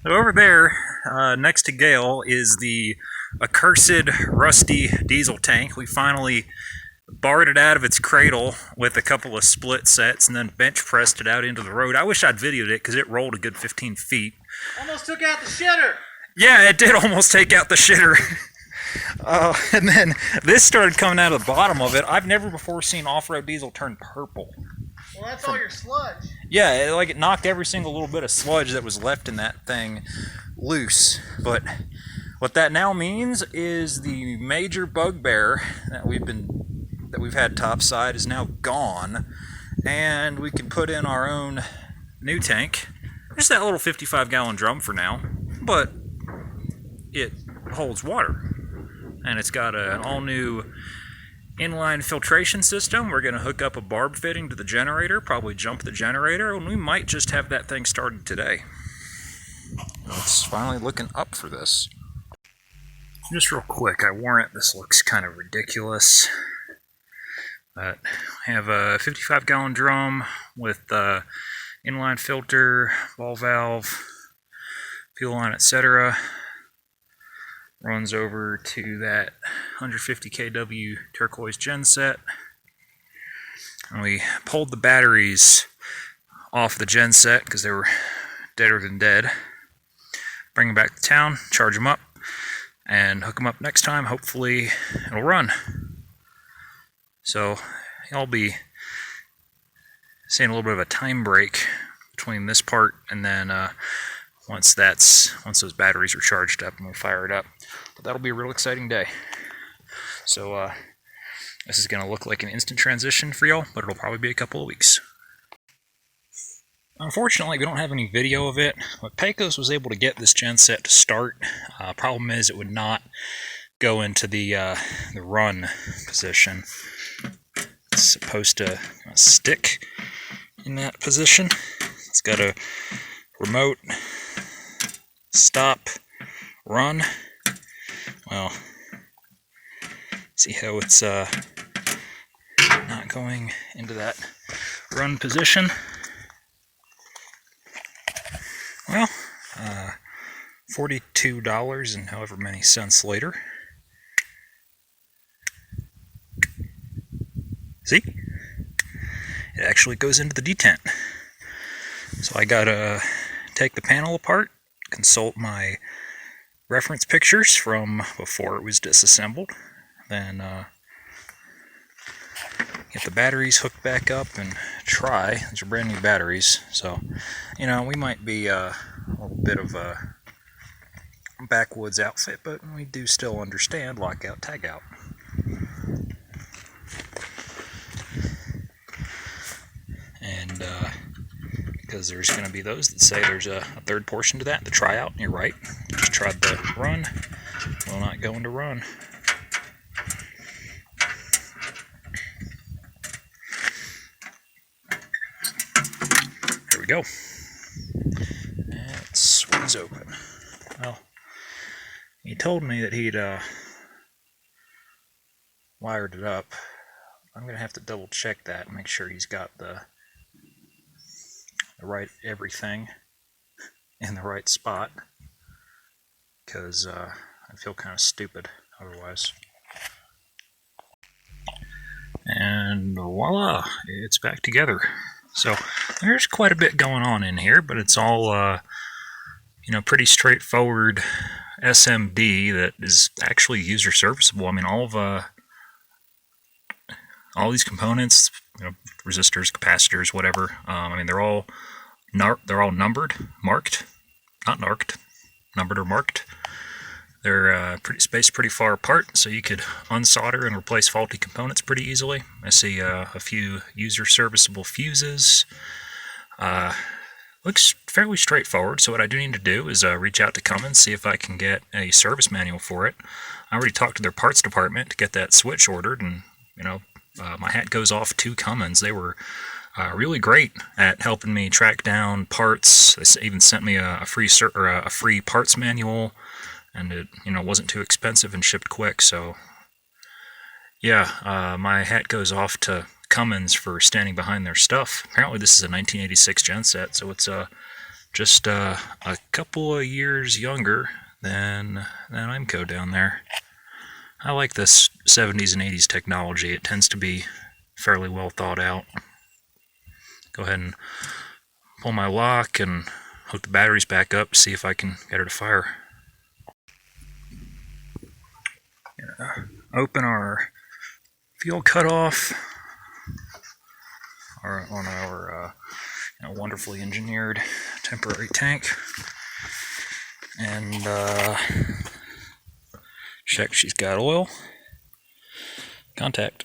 So over there, next to Gale, is the accursed rusty diesel tank. We finally barred it out of its cradle with a couple of split sets and then bench pressed it out into the road. I wish I'd videoed it because it rolled a good 15 feet. Almost took out the shitter! Yeah, it did almost take out the shitter. And then this started coming out of the bottom of it. I've never before seen off-road diesel turn purple. Well, that's all your sludge. Yeah, it knocked every single little bit of sludge that was left in that thing loose. But what that now means is the major bugbear that we've had topside is now gone, and we can put in our own new tank. Just that little 55-gallon drum for now, but it holds water, and it's got an all-new inline filtration system. We're going to hook up a barb fitting to the generator, probably jump the generator, and we might just have that thing started today. It's finally looking up for this. Just real quick, I warrant this looks kind of ridiculous. But I have a 55-gallon drum with inline filter, ball valve, fuel line, etc. Runs over to that 150 kW turquoise genset. And we pulled the batteries off the genset because they were deader than dead. Bring them back to town, charge them up, and hook them up next time. Hopefully it'll run. So I'll be seeing a little bit of a time break between this part and then once those batteries are charged up and we fire it up. But that'll be a real exciting day. So this is going to look like an instant transition for y'all, but it'll probably be a couple of weeks. Unfortunately, we don't have any video of it, but Pecos was able to get this genset to start. Problem is, it would not go into the run position. It's supposed to stick in that position. It's got a remote, stop, run. Well, see how it's not going into that run position? Well, $42 and however many cents later. See? It actually goes into the detent. So I gotta take the panel apart, consult my reference pictures from before it was disassembled, then get the batteries hooked back up and try. These are brand new batteries, so you know, we might be a little bit of a backwoods outfit, but we do still understand lockout, tagout. And because there's going to be those that say there's a third portion to that, the tryout, and you're right. Just tried the run, will not go into run. There we go. It swings open. Well, he told me that he'd wired it up. I'm going to have to double check that and make sure he's got the right everything in the right spot, because I feel kind of stupid otherwise. And voila, it's back together. So there's quite a bit going on in here, but it's all pretty straightforward SMD that is actually user serviceable. I mean, all these components, resistors, capacitors, whatever. I mean, they're all numbered, marked, not narked, numbered or marked. They're spaced pretty far apart, so you could unsolder and replace faulty components pretty easily. I see a few user serviceable fuses. Looks fairly straightforward, so what I do need to do is reach out to Cummins, see if I can get a service manual for it. I already talked to their parts department to get that switch ordered, and my hat goes off to Cummins. They were really great at helping me track down parts. They even sent me a free parts manual, and it wasn't too expensive and shipped quick. So yeah, my hat goes off to Cummins for standing behind their stuff. Apparently this is a 1986 genset, so it's just a couple of years younger than IMCO down there. I like this 70s and 80s technology. It tends to be fairly well thought out. Go ahead and pull my lock and hook the batteries back up, see if I can get her to fire. Open our fuel cutoff on our wonderfully engineered temporary tank, and check she's got oil. Contact.